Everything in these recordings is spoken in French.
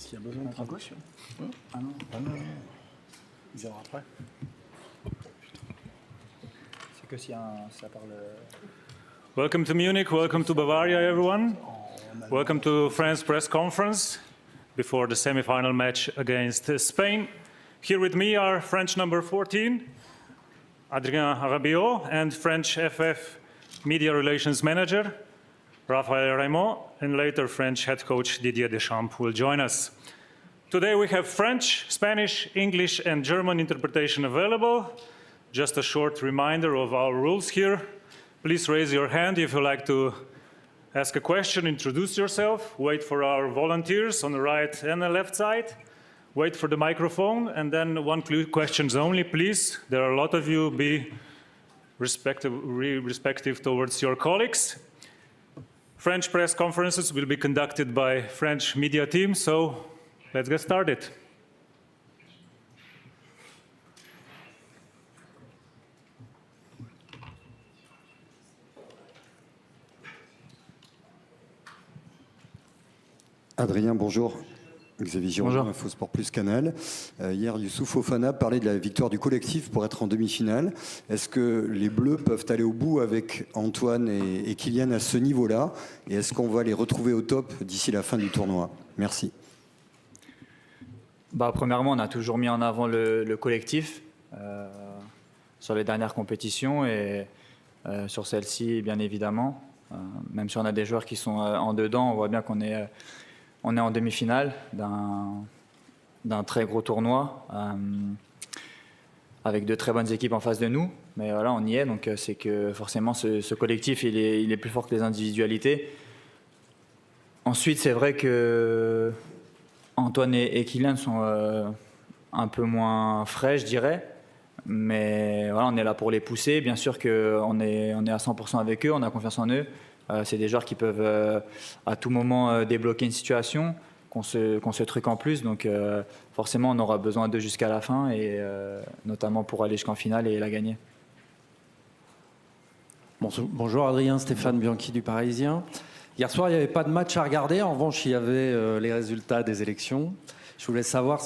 S'il y a besoin de traduction. Ah non, ils iront après. C'est que si ça parle. Welcome to Munich, welcome to Bavaria, everyone. Welcome to France press conference before the semi-final match against Spain. Here with me are French number 14, Adrien Rabiot, and French FF Media Relations Manager, Raphaël Raymond, and later French head coach Didier Deschamps will join us. Today we have French, Spanish, English, and German interpretation available. Just a short reminder of our rules here. Please raise your hand if you'd like to ask a question, introduce yourself, wait for our volunteers on the right and the left side, wait for the microphone, and then one questions only, please. There are a lot of you, be respective towards your colleagues. French press conferences will be conducted by French media team, so let's get started. Adrien, bonjour. Xavier Giron, Infosport Plus Canal. Hier, Youssouf Fofana parlait de la victoire du collectif pour être en demi-finale. Est-ce que les Bleus peuvent aller au bout avec Antoine et Kylian à ce niveau-là? Et est-ce qu'on va les retrouver au top d'ici la fin du tournoi? Merci. Premièrement, on a toujours mis en avant le collectif sur les dernières compétitions et sur celle-ci, bien évidemment. Même si on a des joueurs qui sont en dedans, on voit bien qu'on est en demi-finale d'un très gros tournoi avec de très bonnes équipes en face de nous. Mais voilà, on y est, donc c'est que forcément ce collectif, il est plus fort que les individualités. Ensuite, c'est vrai que Antoine et Kylian sont un peu moins frais, je dirais. Mais voilà, on est là pour les pousser. Bien sûr qu'on est à 100% avec eux, on a confiance en eux. C'est des joueurs qui peuvent à tout moment débloquer une situation, qu'on se truc en plus. Donc forcément, on aura besoin d'eux jusqu'à la fin, et notamment pour aller jusqu'en finale et la gagner. Bonjour Adrien, Stéphane Bianchi du Parisien. Hier soir, il n'y avait pas de match à regarder. En revanche, il y avait les résultats des élections. Je voulais savoir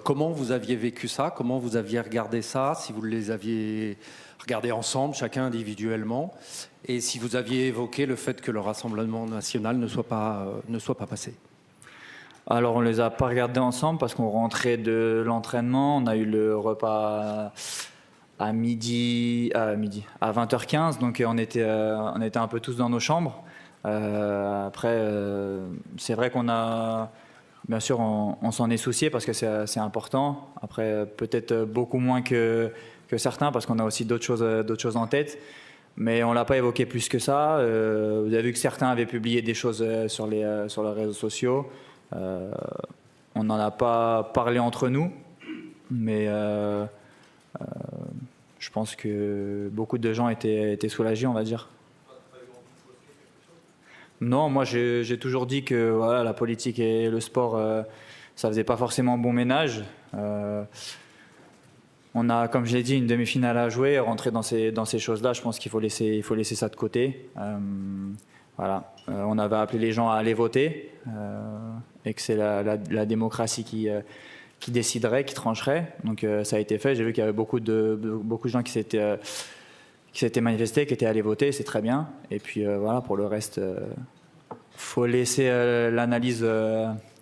comment vous aviez vécu ça, comment vous aviez regardé ça, si vous les aviez regardés ensemble, chacun individuellement, et si vous aviez évoqué le fait que le Rassemblement national ne soit pas passé. Alors, on ne les a pas regardés ensemble parce qu'on rentrait de l'entraînement. On a eu le repas à 20h15, donc on était un peu tous dans nos chambres. Après, c'est vrai qu'on a... Bien sûr, on s'en est soucié parce que c'est important. Après, peut-être beaucoup moins que certains parce qu'on a aussi d'autres choses en tête. Mais on ne l'a pas évoqué plus que ça. Vous avez vu que certains avaient publié des choses sur les réseaux sociaux. On n'en a pas parlé entre nous. Mais je pense que beaucoup de gens étaient soulagés, on va dire. Non, moi j'ai toujours dit que voilà, la politique et le sport, ça faisait pas forcément bon ménage. On a, comme je l'ai dit, une demi-finale à jouer. Rentrer dans ces choses-là, je pense qu'il faut laisser ça de côté. Voilà. On avait appelé les gens à aller voter et que c'est la démocratie qui déciderait, qui trancherait. Donc ça a été fait. J'ai vu qu'il y avait beaucoup de gens qui s'étaient manifestés, qui étaient allés voter, c'est très bien. Et puis voilà, pour le reste, faut laisser l'analyse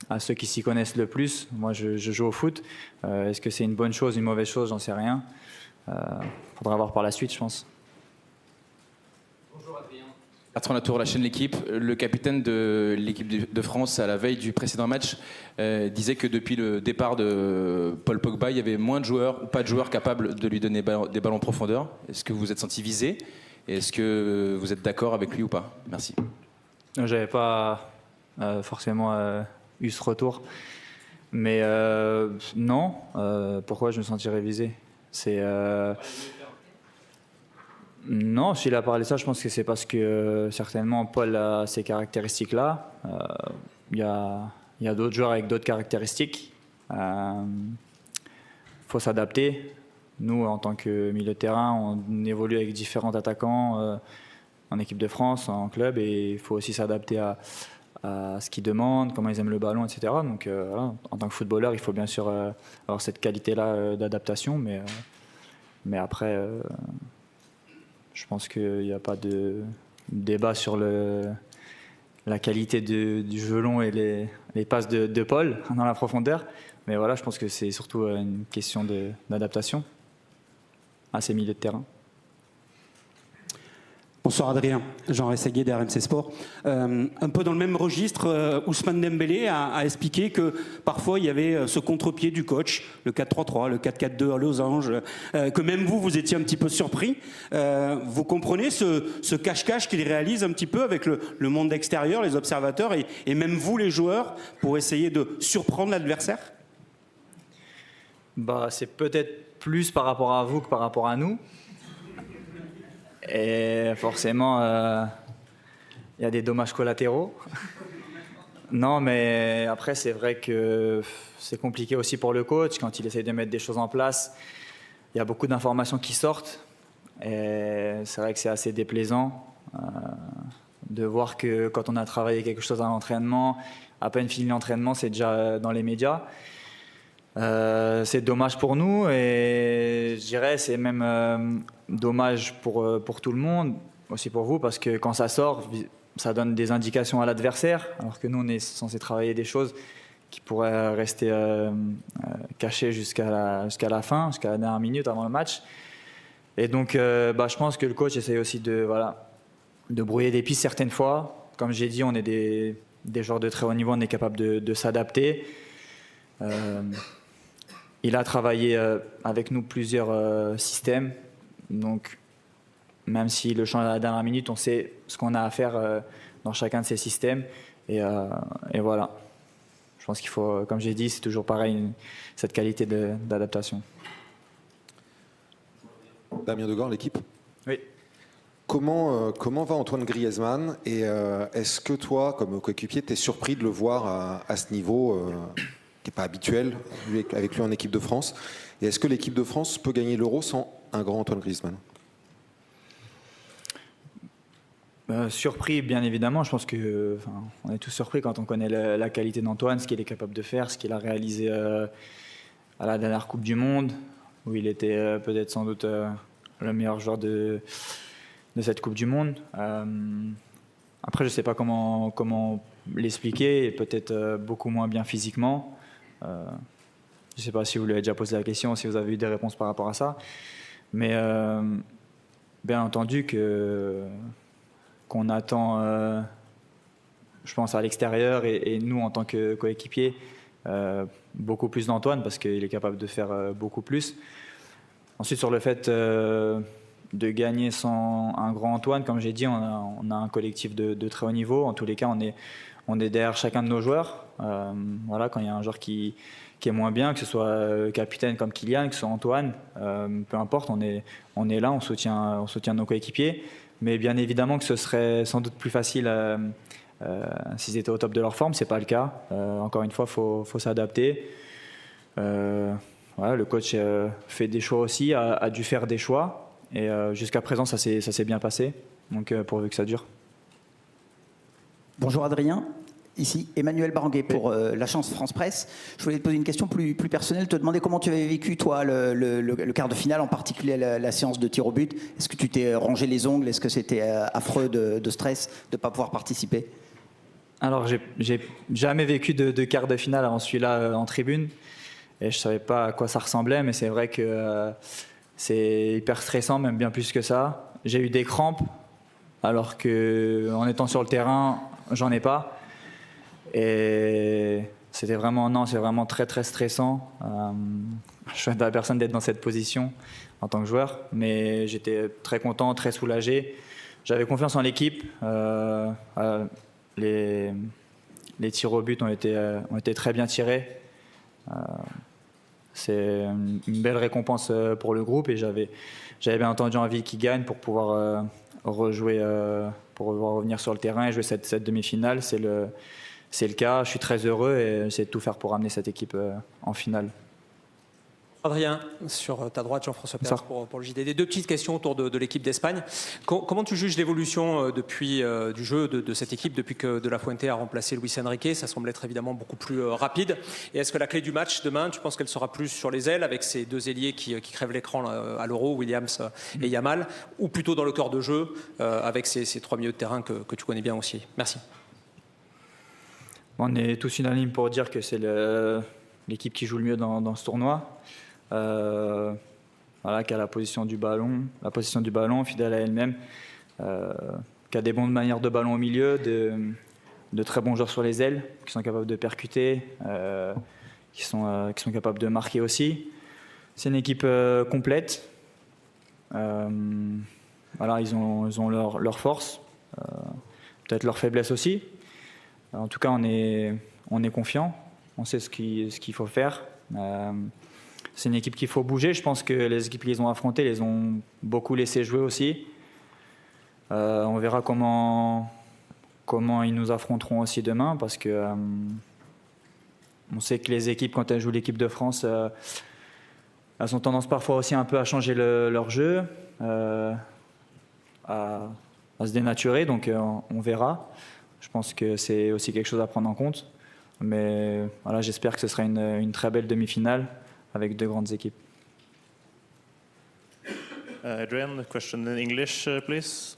à ceux qui s'y connaissent le plus. Moi, je joue au foot. Est-ce que c'est une bonne chose, une mauvaise chose? J'en sais rien. Faudra voir par la suite, je pense. Bonjour Adrien. Bertrand Latour, la chaîne L'Équipe. Le capitaine de l'équipe de France, à la veille du précédent match, disait que depuis le départ de Paul Pogba, il y avait moins de joueurs ou pas de joueurs capables de lui donner des ballons en profondeur. Est-ce que vous vous êtes senti visé? Et est-ce que vous êtes d'accord avec lui ou pas? Merci. J'avais pas forcément eu ce retour. Mais non. Pourquoi je me sentirais visé? Non, s'il a parlé de ça, je pense que c'est parce que certainement Paul a ces caractéristiques-là. Il y a d'autres joueurs avec d'autres caractéristiques. Faut s'adapter. Nous, en tant que milieu de terrain, on évolue avec différents attaquants en équipe de France, en club, et il faut aussi s'adapter à ce qu'ils demandent, comment ils aiment le ballon, etc. Donc voilà, en tant que footballeur, il faut bien sûr avoir cette qualité-là d'adaptation, mais après, je pense qu'il n'y a pas de débat sur la qualité du jeu long et les passes de Paul dans la profondeur. Mais voilà, je pense que c'est surtout une question d'adaptation à ces milieux de terrain. Bonsoir Adrien, Jean Rességuier d'RMC Sport. Un peu dans le même registre, Ousmane Dembélé a expliqué que parfois il y avait ce contre-pied du coach, le 4-3-3, le 4-4-2 à losange, que même vous étiez un petit peu surpris. Vous comprenez ce cache-cache qu'il réalise un petit peu avec le monde extérieur, les observateurs et même vous les joueurs pour essayer de surprendre l'adversaire? C'est peut-être plus par rapport à vous que par rapport à nous. Et forcément, il y a des dommages collatéraux. Non, mais après, c'est vrai que c'est compliqué aussi pour le coach. Quand il essaye de mettre des choses en place, il y a beaucoup d'informations qui sortent. Et c'est vrai que c'est assez déplaisant de voir que quand on a travaillé quelque chose à l'entraînement, à peine fini l'entraînement, c'est déjà dans les médias. C'est dommage pour nous et je dirais c'est même dommage pour tout le monde, aussi pour vous, parce que quand ça sort, ça donne des indications à l'adversaire, alors que nous on est censé travailler des choses qui pourraient rester cachées jusqu'à la fin, jusqu'à la dernière minute avant le match. Et donc je pense que le coach essaye aussi de brouiller des pistes certaines fois. Comme j'ai dit, on est des joueurs de très haut niveau, on est capable de s'adapter. Il a travaillé avec nous plusieurs systèmes, donc même si le change à la dernière minute, on sait ce qu'on a à faire dans chacun de ces systèmes. Et voilà, je pense qu'il faut, comme j'ai dit, c'est toujours pareil, cette qualité d'adaptation. Damien Degand, l'équipe. Oui. Comment va Antoine Griezmann et est-ce que toi, comme coéquipier, tu es surpris de le voir à ce niveau qui n'est pas habituel avec lui en équipe de France? Et est-ce que l'équipe de France peut gagner l'Euro sans un grand Antoine Griezmann? Surpris, bien évidemment. Je pense que, on est tous surpris quand on connaît la qualité d'Antoine, ce qu'il est capable de faire, ce qu'il a réalisé à la dernière Coupe du Monde, où il était peut-être sans doute le meilleur joueur de cette Coupe du Monde. Après, je ne sais pas comment l'expliquer, et peut-être beaucoup moins bien physiquement. Je ne sais pas si vous lui avez déjà posé la question, si vous avez eu des réponses par rapport à ça. Mais bien entendu qu'on attend, je pense, à l'extérieur et nous, en tant que coéquipiers, beaucoup plus d'Antoine parce qu'il est capable de faire beaucoup plus. Ensuite, sur le fait de gagner sans un grand Antoine, comme j'ai dit, on a un collectif de très haut niveau. En tous les cas, on est derrière chacun de nos joueurs. Voilà, quand il y a un joueur qui est moins bien, que ce soit capitaine comme Kylian, que ce soit Antoine, peu importe, on est là, on soutient nos coéquipiers. Mais bien évidemment que ce serait sans doute plus facile s'ils étaient au top de leur forme. C'est pas le cas. Encore une fois, faut s'adapter. Voilà, le coach fait des choix aussi, a dû faire des choix. Et jusqu'à présent, ça s'est bien passé. Donc pourvu que ça dure. Bonjour Adrien. Ici Emmanuel Baranguet pour la Chance France Presse. Je voulais te poser une question plus personnelle, te demander comment tu avais vécu toi le quart de finale, en particulier la séance de tir au but. Est-ce que tu t'es rongé les ongles? Est-ce que c'était affreux de stress de ne pas pouvoir participer? Alors j'ai jamais vécu de quart de finale avant celui-là en tribune et je savais pas à quoi ça ressemblait, mais c'est vrai que c'est hyper stressant, même bien plus que ça. J'ai eu des crampes alors qu'en étant sur le terrain, j'en ai pas. Et c'est vraiment très très stressant. Je suis la personne d'être dans cette position en tant que joueur, mais j'étais très content, très soulagé. J'avais confiance en l'équipe. Les tirs au but ont été très bien tirés. C'est une belle récompense pour le groupe et j'avais bien entendu envie qu'ils gagnent pour pouvoir rejouer, pour pouvoir revenir sur le terrain et jouer cette demi-finale. C'est le cas, je suis très heureux et j'essaie de tout faire pour ramener cette équipe en finale. Adrien, sur ta droite, Jean-François Perez pour le JDD. Deux petites questions autour de l'équipe d'Espagne. Comment tu juges l'évolution depuis du jeu de cette équipe depuis que De La Fuente a remplacé Luis Enrique? Ça semble être évidemment beaucoup plus rapide. Et est-ce que la clé du match demain, tu penses qu'elle sera plus sur les ailes avec ces deux ailiers qui crèvent l'écran à l'Euro, Williams et Yamal, ou plutôt dans le cœur de jeu avec ces trois milieux de terrain que tu connais bien aussi? Merci. On est tous unanimes pour dire que c'est l'équipe qui joue le mieux dans ce tournoi. Voilà, qui a la position du ballon, fidèle à elle-même, qui a des bonnes manières de ballon au milieu, de très bons joueurs sur les ailes, qui sont capables de percuter, qui sont capables de marquer aussi. C'est une équipe complète. Voilà, ils ont leur force, peut-être leur faiblesse aussi. En tout cas, on est confiant, on sait ce qu'il faut faire. C'est une équipe qu'il faut bouger. Je pense que les équipes qui les ont affrontées les ont beaucoup laissé jouer aussi. On verra comment ils nous affronteront aussi demain, parce que on sait que les équipes, quand elles jouent l'équipe de France, elles ont tendance parfois aussi un peu à changer leur jeu, à se dénaturer. Donc on verra. Je pense que c'est aussi quelque chose à prendre en compte. Mais voilà, j'espère que ce sera une très belle demi-finale avec deux grandes équipes. Adrian, a question in English, please.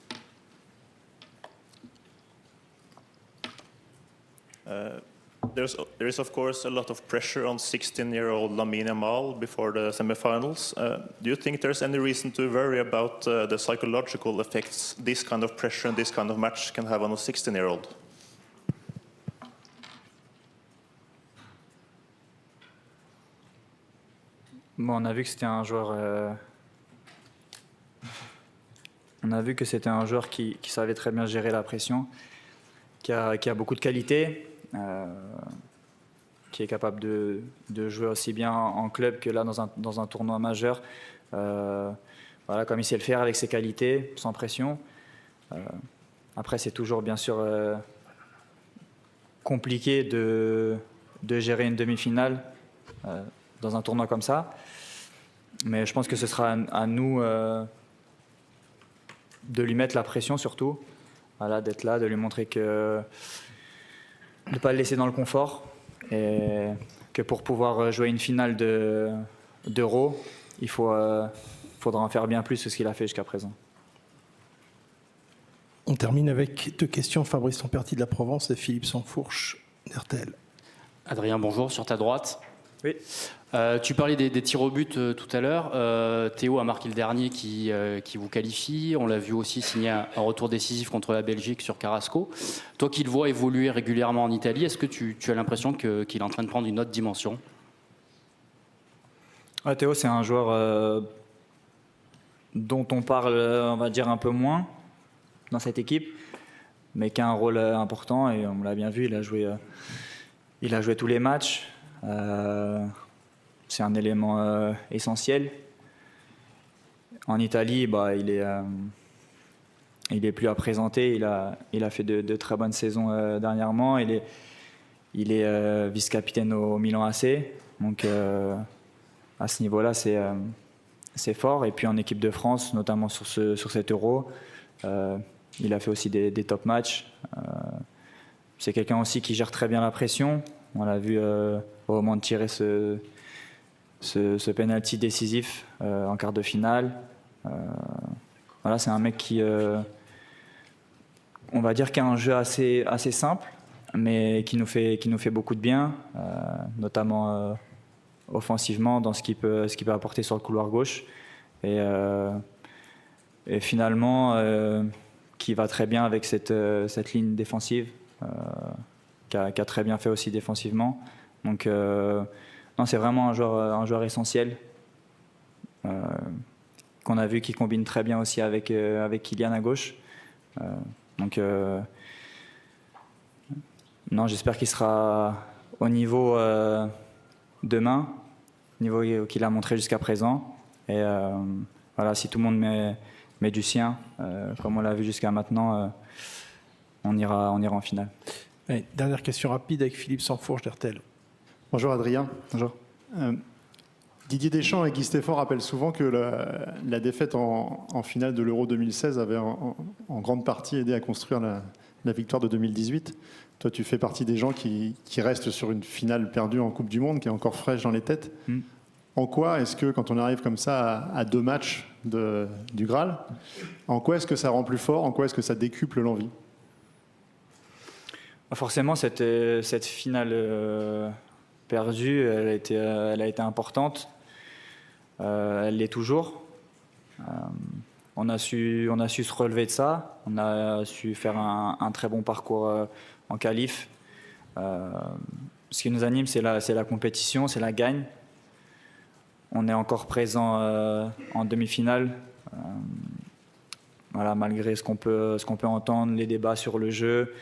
There is of course a lot of pressure on 16-year-old Lamine Yamal before the semi-finals. Do you think there's any reason to worry about the psychological effects this kind of pressure and this kind of match can have on a 16-year-old? Bon, on a vu que c'était un joueur. On a vu que c'était un joueur qui savait très bien gérer la pression, qui a beaucoup de qualité, qui est capable de jouer aussi bien en club que là dans un tournoi majeur. Voilà, comme il sait le faire avec ses qualités, sans pression. Après, c'est toujours bien sûr compliqué de gérer une demi-finale dans un tournoi comme ça. Mais je pense que ce sera à nous de lui mettre la pression surtout, voilà, d'être là, de lui montrer que de ne pas le laisser dans le confort, et que pour pouvoir jouer une finale d'Euro, il faudra en faire bien plus que ce qu'il a fait jusqu'à présent. On termine avec deux questions. Fabrice Lamperti de la Provence et Philippe Sansfourche d'RTL. Adrien, bonjour, sur ta droite. Oui. Tu parlais des tirs au but tout à l'heure. Théo a marqué le dernier qui vous qualifie. On l'a vu aussi signer un retour décisif contre la Belgique sur Carrasco. Toi qui le vois évoluer régulièrement en Italie, est-ce que tu as l'impression qu'il est en train de prendre une autre dimension? Ouais, Théo, c'est un joueur dont on parle, on va dire, un peu moins dans cette équipe, mais qui a un rôle important, et on l'a bien vu, il a joué tous les matchs. C'est un élément essentiel. En Italie, il est plus à présenter. Il a fait de très bonnes saisons dernièrement. Il est vice-capitaine au Milan AC. Donc à ce niveau-là, c'est fort. Et puis en équipe de France, notamment sur cet Euro, il a fait aussi des top matchs. C'est quelqu'un aussi qui gère très bien la pression. On l'a vu au moment de tirer ce penalty décisif en quart de finale. Voilà, c'est un mec qui, on va dire, qui a un jeu assez simple, mais qui nous fait beaucoup de bien, notamment offensivement dans ce qu'il peut apporter sur le couloir gauche, et finalement qui va très bien avec cette ligne défensive, qui a très bien fait aussi défensivement. Donc non, c'est vraiment un joueur essentiel, qu'on a vu qui combine très bien aussi avec Kylian à gauche. Donc non, j'espère qu'il sera au niveau demain, niveau qu'il a montré jusqu'à présent. Et voilà, si tout le monde met du sien, comme on l'a vu jusqu'à maintenant, on ira en finale. Allez, dernière question rapide avec Philippe Sansfourche d'RTL. Bonjour Adrien. Bonjour. Didier Deschamps et Guy Stéphane rappellent souvent que la défaite en finale de l'Euro 2016 avait en grande partie aidé à construire la victoire de 2018. Toi, tu fais partie des gens qui restent sur une finale perdue en Coupe du Monde, qui est encore fraîche dans les têtes. En quoi est-ce que, quand on arrive comme ça à 2 matchs du Graal, en quoi est-ce que ça rend plus fort? En quoi est-ce que ça décuple l'envie? Forcément, cette finale perdue, elle a été importante. Elle l'est toujours. On a su se relever de ça. On a su faire un très bon parcours en qualif. Ce qui nous anime, c'est la compétition, c'est la gagne. On est encore présent en demi-finale. Voilà, malgré ce qu'on peut entendre, les débats sur le jeu,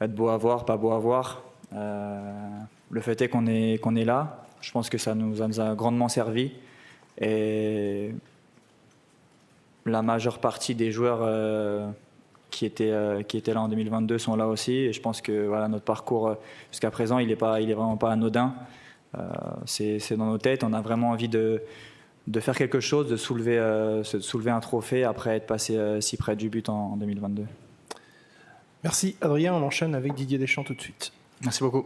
être beau à voir, pas beau à voir. Le fait est qu'on est là. Je pense que ça nous a grandement servi. Et la majeure partie des joueurs qui étaient là en 2022 sont là aussi. Et je pense que voilà, notre parcours jusqu'à présent, il est vraiment pas anodin. C'est dans nos têtes. On a vraiment envie de faire quelque chose, de soulever un trophée après être passé si près du but en 2022. Merci Adrien, on enchaîne avec Didier Deschamps tout de suite. Merci beaucoup.